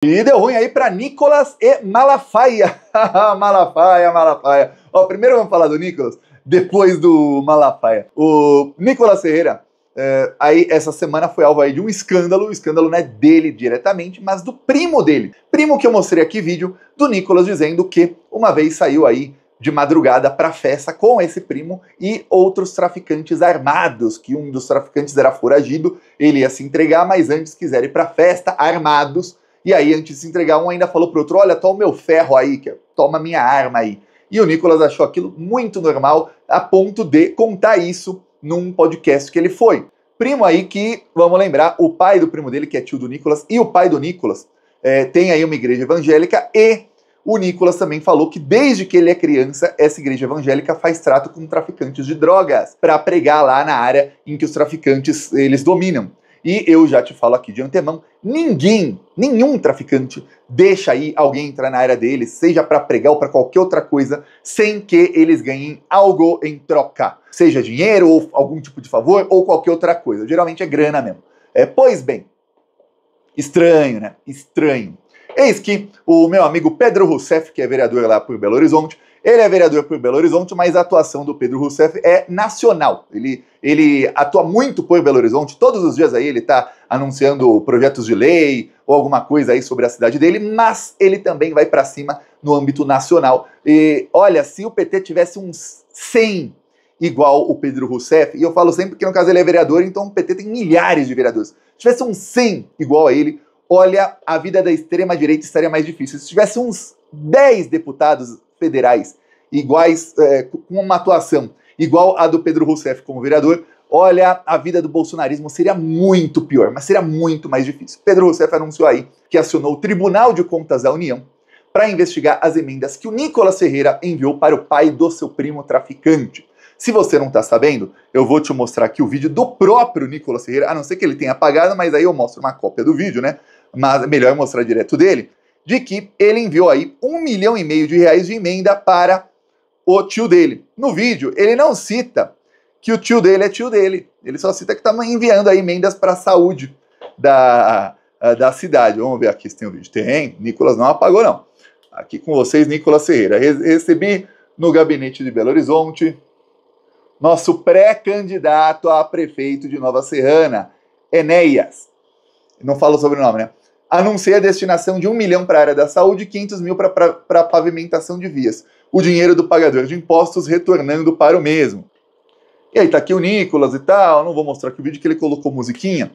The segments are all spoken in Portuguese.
E deu ruim aí para Nicolas e Malafaia. Malafaia. Ó, primeiro vamos falar do Nicolas, depois do Malafaia. O Nicolas Ferreira, aí essa semana foi alvo aí de um escândalo. O escândalo não é dele diretamente, mas do primo dele. Primo que eu mostrei aqui vídeo do Nicolas dizendo que uma vez saiu aí de madrugada para festa com esse primo e outros traficantes armados, que um dos traficantes era foragido, ele ia se entregar, mas antes quiseram ir para festa armados. E aí, antes de se entregar, um ainda falou pro outro, olha, toma o meu ferro aí, toma minha arma aí. E o Nicolas achou aquilo muito normal, a ponto de contar isso num podcast que ele foi. Primo aí que, vamos lembrar, o pai do primo dele, que é tio do Nicolas, e o pai do Nicolas tem aí uma igreja evangélica, e o Nicolas também falou que desde que ele é criança, essa igreja evangélica faz trato com traficantes de drogas, para pregar lá na área em que os traficantes, eles dominam. E eu já te falo aqui de antemão, nenhum traficante deixa aí alguém entrar na área deles, seja para pregar ou para qualquer outra coisa, sem que eles ganhem algo em troca. Seja dinheiro, ou algum tipo de favor, ou qualquer outra coisa. Geralmente é grana mesmo. Pois bem, estranho, né? Estranho. Eis que o meu amigo Pedro Rousseff, que é vereador lá por Belo Horizonte, ele é vereador por Belo Horizonte, mas a atuação do Pedro Rousseff é nacional. Ele atua muito por Belo Horizonte, todos os dias aí ele está anunciando projetos de lei ou alguma coisa aí sobre a cidade dele, mas ele também vai para cima no âmbito nacional. E olha, se o PT tivesse uns 100 igual o Pedro Rousseff, e eu falo sempre que no caso ele é vereador, então o PT tem milhares de vereadores. Se tivesse uns 100 igual a ele, olha, a vida da extrema-direita estaria mais difícil. Se tivesse uns 10 deputados federais iguais, com uma atuação igual a do Pedro Rousseff como vereador, olha, a vida do bolsonarismo seria muito pior, mas seria muito mais difícil. Pedro Rousseff anunciou aí que acionou o Tribunal de Contas da União para investigar as emendas que o Nicolas Ferreira enviou para o pai do seu primo traficante. Se você não está sabendo, eu vou te mostrar aqui o vídeo do próprio Nicolas Ferreira, a não ser que ele tenha apagado, mas aí eu mostro uma cópia do vídeo, né? Mas é melhor mostrar direto dele, de que ele enviou aí R$1,5 milhão de emenda para o tio dele. No vídeo, ele não cita que o tio dele é tio dele, ele só cita que está enviando aí emendas para a saúde da cidade. Vamos ver aqui se tem o vídeo. Tem, Nicolas não apagou não. Aqui com vocês, Nicolas Ferreira. Recebi no gabinete de Belo Horizonte nosso pré-candidato a prefeito de Nova Serrana, Enéas. Não falo o sobrenome, né? Anunciei a destinação de R$1 milhão para a área da saúde e 500 mil para pavimentação de vias. O dinheiro do pagador de impostos retornando para o mesmo. E aí tá aqui o Nicolas e tal, não vou mostrar aqui o vídeo que ele colocou musiquinha,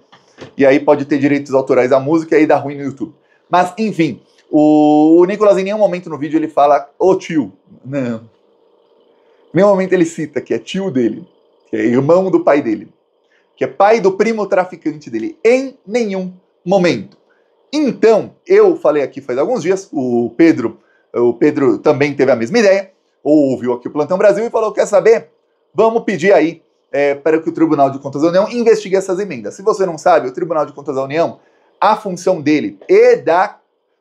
e aí pode ter direitos autorais à música e aí dá ruim no YouTube. Mas, enfim, o Nicolas em nenhum momento no vídeo ele fala, ô tio, não. Em nenhum momento ele cita que é tio dele, que é irmão do pai dele, que é pai do primo traficante dele, em nenhum momento. Então, eu falei aqui faz alguns dias, o Pedro também teve a mesma ideia, ouviu aqui o Plantão Brasil e falou, quer saber? Vamos pedir aí para que o Tribunal de Contas da União investigue essas emendas. Se você não sabe, o Tribunal de Contas da União, a função dele e da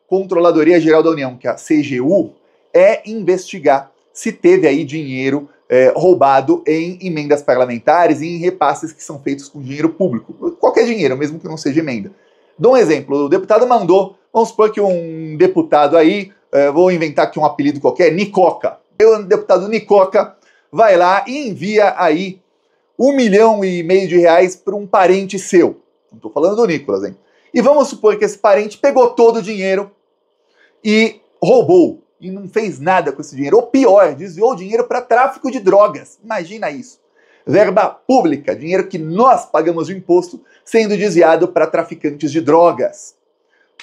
Controladoria Geral da União, que é a CGU, é investigar se teve aí dinheiro roubado em emendas parlamentares e em repasses que são feitos com dinheiro público. Qualquer dinheiro, mesmo que não seja emenda. Dou um exemplo, o deputado mandou, vamos supor que um deputado aí, vou inventar aqui um apelido qualquer, Nicoca. O deputado Nicoca vai lá e envia aí R$1,5 milhão de para um parente seu. Não estou falando do Nicolas, hein? E vamos supor que esse parente pegou todo o dinheiro e roubou. E não fez nada com esse dinheiro. Ou pior, desviou o dinheiro para tráfico de drogas. Imagina isso. Verba pública, dinheiro que nós pagamos de imposto, sendo desviado para traficantes de drogas.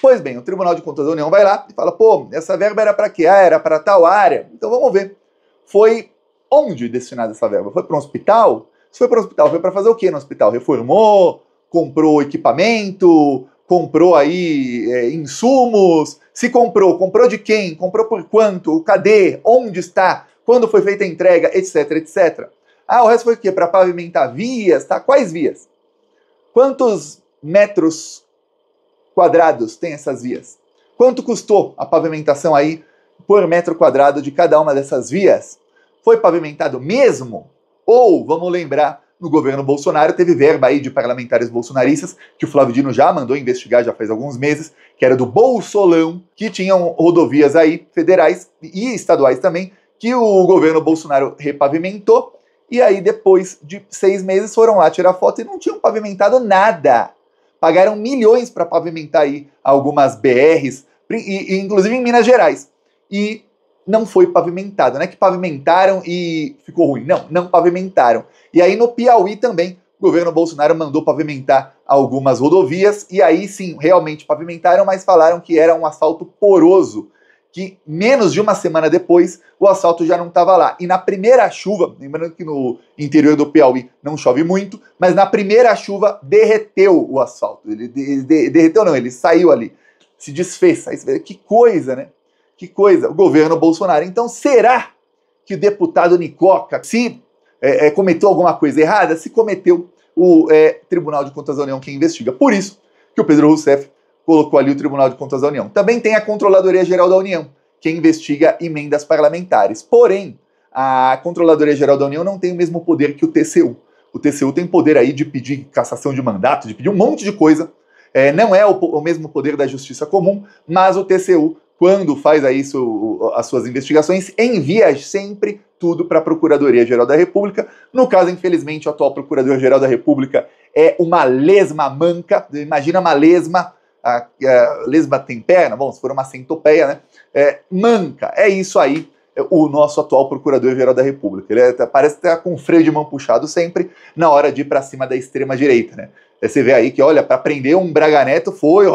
Pois bem, o Tribunal de Contas da União vai lá e fala, pô, essa verba era para quê? Ah, era para tal área. Então vamos ver. Foi onde destinada essa verba? Foi para um hospital? Se foi para um hospital, foi para fazer o quê no hospital? Reformou? Comprou equipamento? Comprou aí insumos? Se comprou de quem? Comprou por quanto? Cadê? Onde está? Quando foi feita a entrega? Etc, etc. Ah, o resto foi o quê? Para pavimentar vias, tá? Quais vias? Quantos metros quadrados tem essas vias? Quanto custou a pavimentação aí por metro quadrado de cada uma dessas vias? Foi pavimentado mesmo? Ou, vamos lembrar no governo Bolsonaro teve verba aí de parlamentares bolsonaristas, que o Flávio Dino já mandou investigar já faz alguns meses, que era do Bolsolão, que tinham rodovias aí federais e estaduais também, que o governo Bolsonaro repavimentou, e aí depois de 6 meses foram lá tirar foto e não tinham pavimentado nada. Pagaram milhões para pavimentar aí algumas BRs, inclusive em Minas Gerais. E não foi pavimentado, não é que pavimentaram e ficou ruim. Não, não pavimentaram. E aí no Piauí também, o governo Bolsonaro mandou pavimentar algumas rodovias, e aí sim, realmente pavimentaram, mas falaram que era um asfalto poroso, que menos de uma semana depois, o asfalto já não estava lá. E na primeira chuva, lembrando que no interior do Piauí não chove muito, mas na primeira chuva derreteu o asfalto. Ele derreteu não, ele saiu ali, se desfez. Aí você vê, que coisa, né? Que coisa, o governo Bolsonaro. Então, será que o deputado Nicoca, se cometeu alguma coisa errada? Se cometeu, o Tribunal de Contas da União que investiga. Por isso que o Pedro Rousseff colocou ali o Tribunal de Contas da União. Também tem a Controladoria Geral da União, que investiga emendas parlamentares. Porém, a Controladoria Geral da União não tem o mesmo poder que o TCU. O TCU tem poder aí de pedir cassação de mandato, de pedir um monte de coisa. Não é o mesmo poder da Justiça Comum, mas o TCU, quando faz aí as suas investigações, envia sempre tudo para a Procuradoria-Geral da República. No caso, infelizmente, o atual Procurador-Geral da República é uma lesma manca. Imagina uma lesma, a lesma tem perna, bom, se for uma centopeia, né? Manca, é isso aí, o nosso atual Procurador-Geral da República. Ele parece estar com o freio de mão puxado sempre na hora de ir para cima da extrema-direita, né? Você vê aí que, olha, para prender um Braga Neto foi,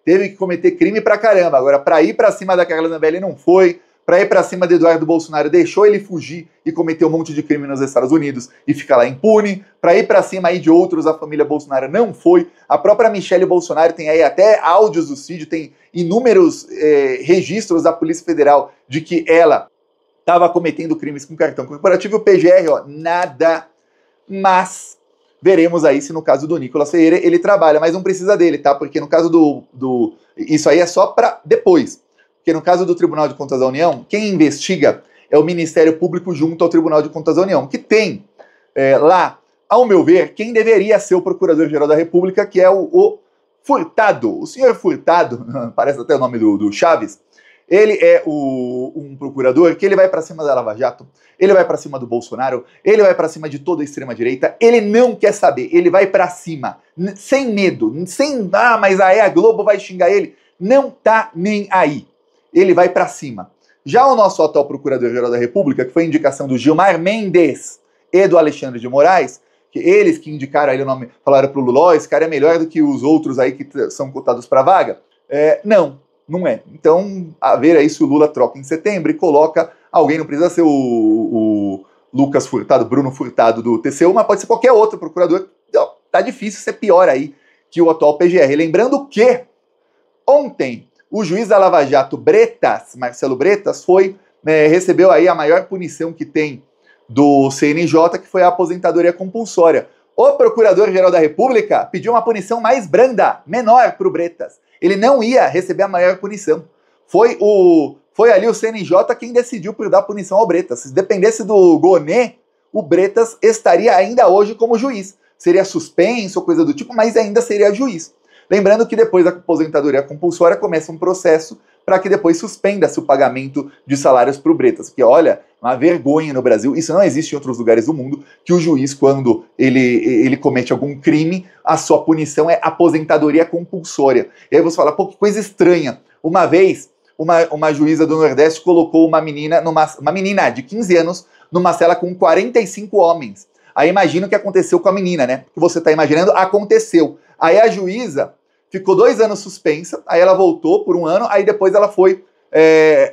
teve que cometer crime pra caramba. Agora, para ir para cima da Carla Zambelli não foi, para ir para cima de Eduardo Bolsonaro deixou ele fugir e cometer um monte de crime nos Estados Unidos e ficar lá impune, para ir para cima aí de outros a família Bolsonaro não foi. A própria Michelle Bolsonaro tem aí até áudios do vídeo, tem inúmeros registros da Polícia Federal de que ela estava cometendo crimes com cartão corporativo. O PGR, nada, mas veremos aí se no caso do Nicolas Ferreira ele trabalha, mas não precisa dele, tá? Porque no caso isso aí é só para depois. Porque no caso do Tribunal de Contas da União, quem investiga é o Ministério Público junto ao Tribunal de Contas da União, que tem lá, ao meu ver, quem deveria ser o Procurador-Geral da República, que é o Furtado. O senhor Furtado, parece até o nome do Chaves, ele é um procurador que ele vai para cima da Lava Jato, ele vai para cima do Bolsonaro, ele vai para cima de toda a extrema-direita, ele não quer saber, ele vai para cima, sem medo, mas aí a Globo vai xingar ele, não tá nem aí, ele vai para cima. Já o nosso atual Procurador-Geral da República, que foi a indicação do Gilmar Mendes e do Alexandre de Moraes, que eles que indicaram aí o nome, falaram pro Lula, esse cara é melhor do que os outros aí que são cotados para vaga, não é. Então, a ver aí se o Lula troca em setembro e coloca alguém, não precisa ser o Lucas Furtado, Bruno Furtado do TCU, mas pode ser qualquer outro procurador. Então, tá difícil ser pior aí que o atual PGR. Lembrando que ontem o juiz da Lava Jato, Bretas, Marcelo Bretas, recebeu aí a maior punição que tem do CNJ, que foi a aposentadoria compulsória. O Procurador-Geral da República pediu uma punição mais branda, menor para o Bretas. Ele não ia receber a maior punição. Foi ali o CNJ quem decidiu por dar punição ao Bretas. Se dependesse do Gonê, o Bretas estaria ainda hoje como juiz. Seria suspenso ou coisa do tipo, mas ainda seria juiz. Lembrando que depois da aposentadoria compulsória começa um processo para que depois suspenda-se o pagamento de salários para o Bretas. Porque, olha, uma vergonha no Brasil, isso não existe em outros lugares do mundo, que o juiz, quando ele comete algum crime, a sua punição é aposentadoria compulsória. E aí você fala, pô, que coisa estranha. Uma vez, uma juíza do Nordeste colocou uma menina de 15 anos numa cela com 45 homens. Aí imagina o que aconteceu com a menina, né? O que você está imaginando aconteceu. Aí a juíza ficou 2 anos suspensa, aí ela voltou por 1 ano, aí depois ela foi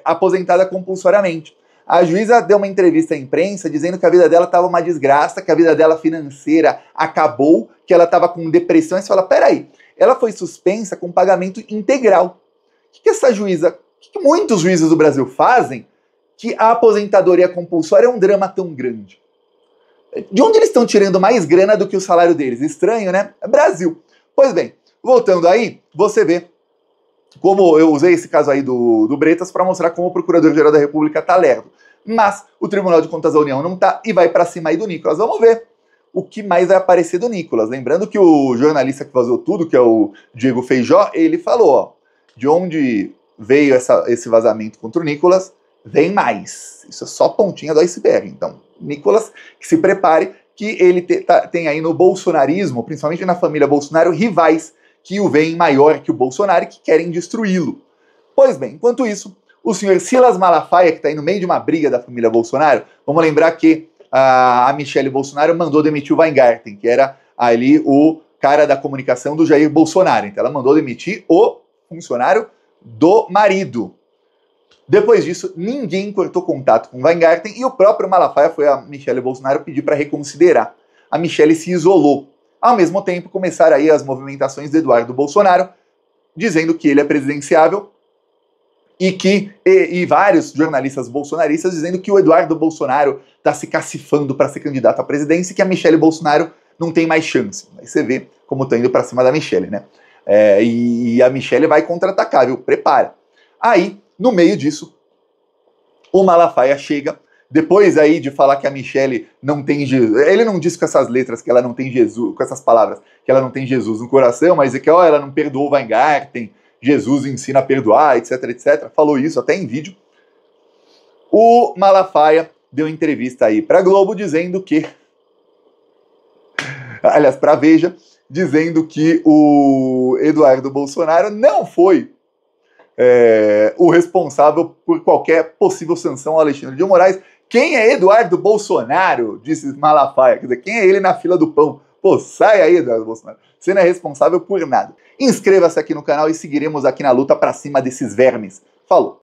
aposentada compulsoriamente. A juíza deu uma entrevista à imprensa dizendo que a vida dela estava uma desgraça, que a vida dela financeira acabou, que ela estava com depressão. E você fala, peraí, ela foi suspensa com pagamento integral. O que essa juíza, o que muitos juízes do Brasil fazem, que a aposentadoria compulsória é um drama tão grande? De onde eles estão tirando mais grana do que o salário deles? Estranho, né? Brasil. Pois bem, voltando aí, você vê como eu usei esse caso aí do Bretas para mostrar como o Procurador-Geral da República tá lerdo. Mas o Tribunal de Contas da União não tá e vai para cima aí do Nicolas. Vamos ver o que mais vai aparecer do Nicolas. Lembrando que o jornalista que vazou tudo, que é o Diego Feijó, ele falou, ó, de onde veio esse vazamento contra o Nicolas, vem mais. Isso é só pontinha do iceberg. Então, Nicolas, que se prepare, que ele tem aí no bolsonarismo, principalmente na família Bolsonaro, rivais que o veem maior que o Bolsonaro e que querem destruí-lo. Pois bem, enquanto isso, o senhor Silas Malafaia, que está aí no meio de uma briga da família Bolsonaro, vamos lembrar que a Michelle Bolsonaro mandou demitir o Weingarten, que era ali o cara da comunicação do Jair Bolsonaro. Então ela mandou demitir o funcionário do marido. Depois disso, ninguém cortou contato com o Weingarten e o próprio Malafaia foi a Michelle Bolsonaro pedir para reconsiderar. A Michelle se isolou. Ao mesmo tempo, começaram aí as movimentações do Eduardo Bolsonaro, dizendo que ele é presidenciável, e vários jornalistas bolsonaristas dizendo que o Eduardo Bolsonaro está se cacifando para ser candidato à presidência e que a Michelle Bolsonaro não tem mais chance. Aí você vê como estão indo para cima da Michelle, né? E a Michelle vai contra-atacar, viu? Prepara. Aí, no meio disso, o Malafaia chega, depois aí de falar que a Michelle não tem Jesus, ele não diz com essas letras que ela não tem Jesus, com essas palavras, que ela não tem Jesus no coração, mas é que ó, ela não perdoou o Weingarten, Jesus ensina a perdoar, etc, etc. Falou isso até em vídeo. O Malafaia deu entrevista aí para Globo dizendo que, aliás, para Veja, dizendo que o Eduardo Bolsonaro não foi o responsável por qualquer possível sanção ao Alexandre de Moraes. Quem é Eduardo Bolsonaro? Disse Malafaia. Quer dizer, quem é ele na fila do pão? Pô, sai aí, Eduardo Bolsonaro. Você não é responsável por nada. Inscreva-se aqui no canal e seguiremos aqui na luta pra cima desses vermes. Falou!